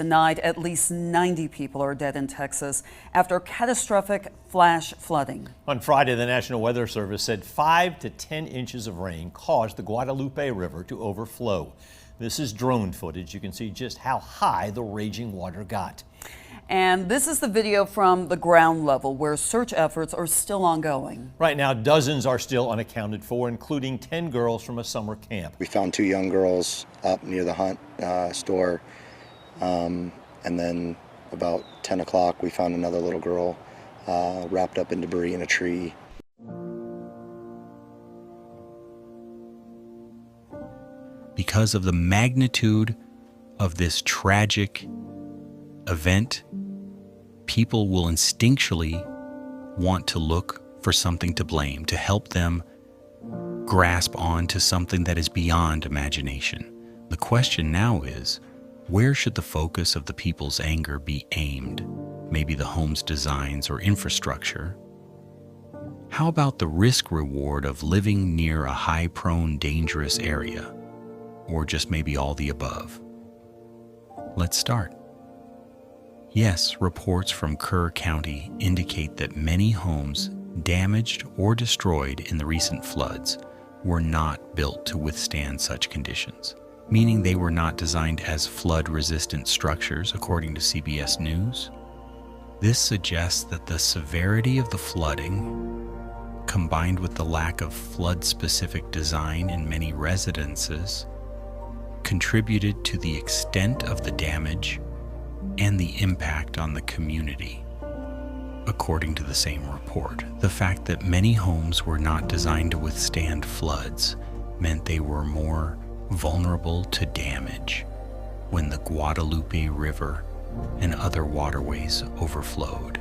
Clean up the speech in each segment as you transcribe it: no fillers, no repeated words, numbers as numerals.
Tonight, at least 90 people are dead in Texas after catastrophic flash flooding. On Friday, the National Weather Service said 5 to 10 inches of rain caused the Guadalupe River to overflow. This is drone footage. You can see just how high the raging water got. And this is the video from the ground level where search efforts are still ongoing. Right now, dozens are still unaccounted for, including 10 girls from a summer camp. We found 2 young girls up near the Hunt store. And then about 10 o'clock, we found another little girl wrapped up in debris in a tree. Because of the magnitude of this tragic event, people will instinctually want to look for something to blame, to help them grasp on to something that is beyond imagination. The question now is, where should the focus of the people's anger be aimed? Maybe the home's designs or infrastructure? How about the risk-reward of living near a high-prone, dangerous area? Or just maybe all the above? Let's start. Yes, reports from Kirk County indicate that many homes damaged or destroyed in the recent floods were not built to withstand such conditions, meaning they were not designed as flood-resistant structures, according to CBS News. This suggests that the severity of the flooding, combined with the lack of flood-specific design in many residences, contributed to the extent of the damage and the impact on the community. According to the same report, the fact that many homes were not designed to withstand floods meant they were more vulnerable to damage when the Guadalupe River and other waterways overflowed.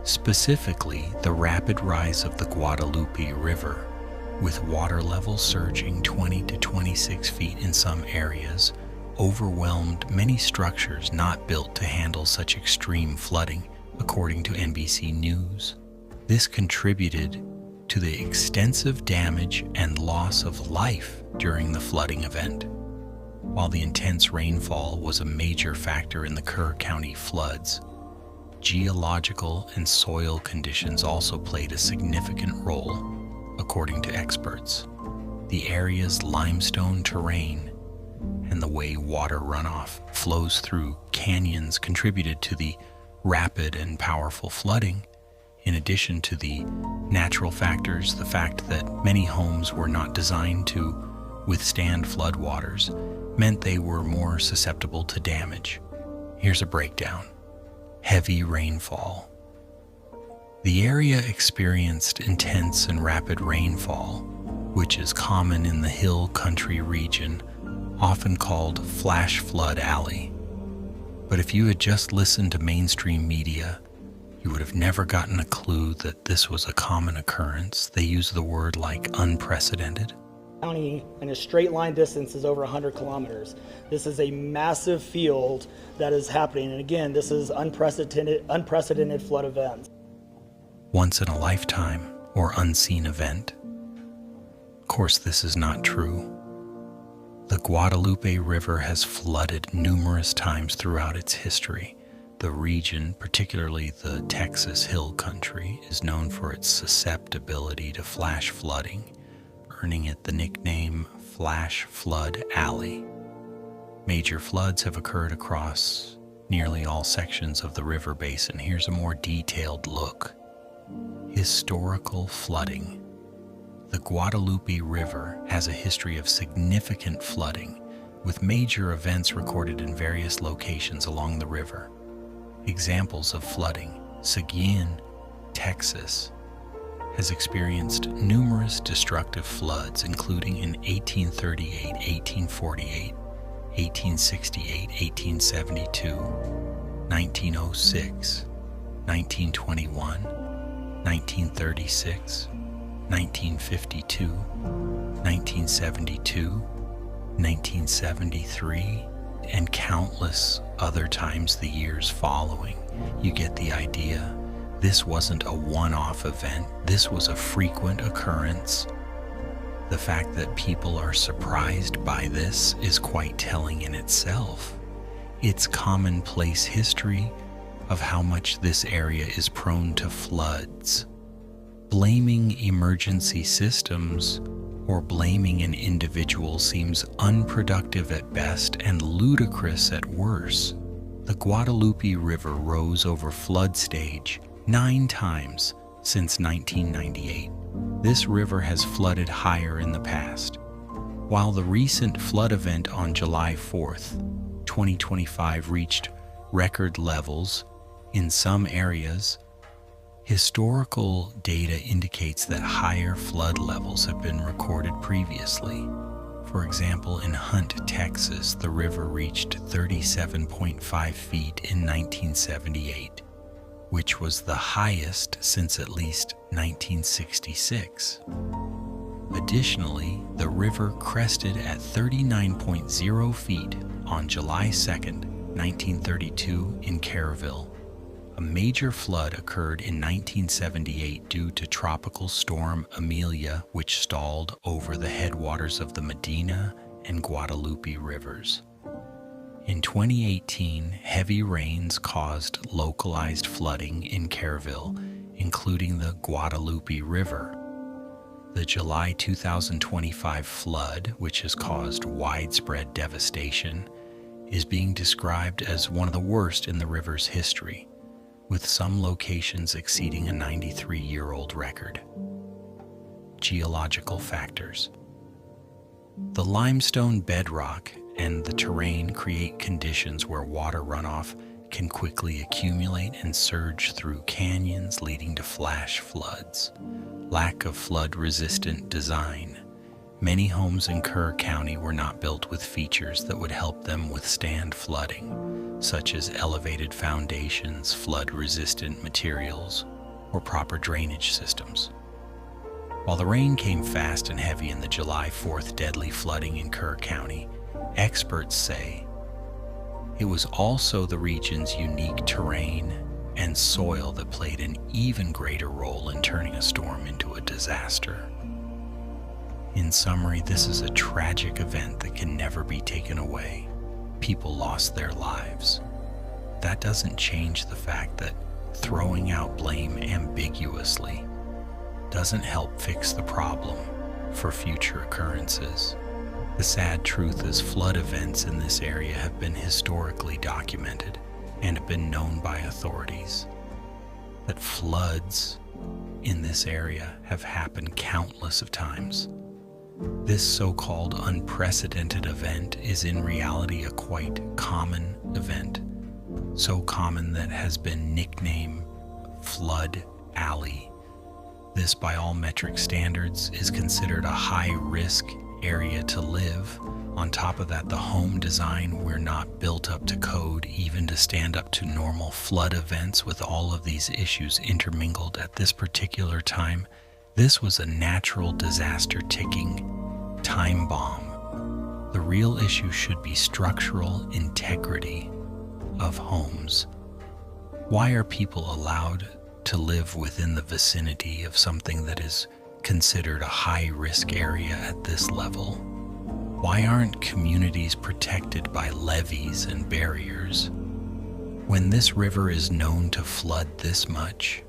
Specifically, the rapid rise of the Guadalupe River, with water levels surging 20 to 26 feet in some areas, overwhelmed many structures not built to handle such extreme flooding, according to NBC News. This contributed to the extensive damage and loss of life during the flooding event. While the intense rainfall was a major factor in the Kirk County floods, geological and soil conditions also played a significant role, according to experts. The area's limestone terrain and the way water runoff flows through canyons contributed to the rapid and powerful flooding. In addition to the natural factors, the fact that many homes were not designed to withstand floodwaters meant they were more susceptible to damage. Here's a breakdown. Heavy rainfall. The area experienced intense and rapid rainfall, which is common in the hill country region, often called Flash Flood Alley. But if you had just listened to mainstream media, you would have never gotten a clue that this was a common occurrence. They use the word like unprecedented. County in a straight line distance is over 100 kilometers. This is a massive field that is happening. And again, this is unprecedented flood events. Once in a lifetime or unseen event. Of course, this is not true. The Guadalupe River has flooded numerous times throughout its history. The region, particularly the Texas Hill Country, is known for its susceptibility to flash flooding, earning it the nickname Flash Flood Alley. Major floods have occurred across nearly all sections of the river basin. Here's a more detailed look. Historical flooding. The Guadalupe River has a history of significant flooding, with major events recorded in various locations along the river. Examples of flooding: Seguin, Texas, has experienced numerous destructive floods, including in 1838, 1848, 1868, 1872, 1906, 1921, 1936, 1952, 1972, 1973, and countless other times the years following. You get the idea. This wasn't a one-off event. This was a frequent occurrence. The fact that people are surprised by this is quite telling in itself. its commonplace history of how much this area is prone to floods. Blaming emergency systems or blaming an individual seems unproductive at best and ludicrous at worst. The Guadalupe River rose over flood stage 9 times since 1998. This river has flooded higher in the past. While the recent flood event on July 4th, 2025 reached record levels in some areas, historical data indicates that higher flood levels have been recorded previously. For example, in Hunt, Texas, the river reached 37.5 feet in 1978, which was the highest since at least 1966. Additionally, the river crested at 39.0 feet on July 2nd, 1932 in Caryville. A major flood occurred in 1978 due to Tropical Storm Amelia, which stalled over the headwaters of the Medina and Guadalupe rivers. In 2018, heavy rains caused localized flooding in Caryville, including the Guadalupe River. The July 2025 flood, which has caused widespread devastation, is being described as one of the worst in the river's history, with some locations exceeding a 93-year-old record. Geological factors. The limestone bedrock and the terrain create conditions where water runoff can quickly accumulate and surge through canyons, leading to flash floods. Lack of flood-resistant design. Many homes in Kirk County were not built with features that would help them withstand flooding, such as elevated foundations, flood-resistant materials, or proper drainage systems. While the rain came fast and heavy in the July 4th deadly flooding in Kirk County, experts say it was also the region's unique terrain and soil that played an even greater role in turning a storm into a disaster. In summary, this is a tragic event that can never be taken away. People lost their lives. That doesn't change the fact that throwing out blame ambiguously doesn't help fix the problem for future occurrences. The sad truth is flood events in this area have been historically documented and have been known by authorities. That floods in this area have happened countless of times. This so-called unprecedented event is in reality a quite common event, so common that it has been nicknamed Flood Alley. This, by all metric standards, is considered a high-risk area to live. On top of that, the home design, we're not built up to code even to stand up to normal flood events with all of these issues intermingled at this particular time. This was a natural disaster ticking time bomb. The real issue should be structural integrity of homes. Why are people allowed to live within the vicinity of something that is considered a high-risk area at this level? Why aren't communities protected by levees and barriers? When this river is known to flood this much,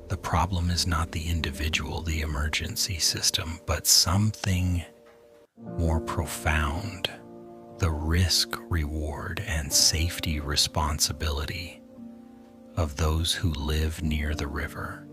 the problem is not the individual, the emergency system, but something more profound: the risk, reward, and safety responsibility of those who live near the river.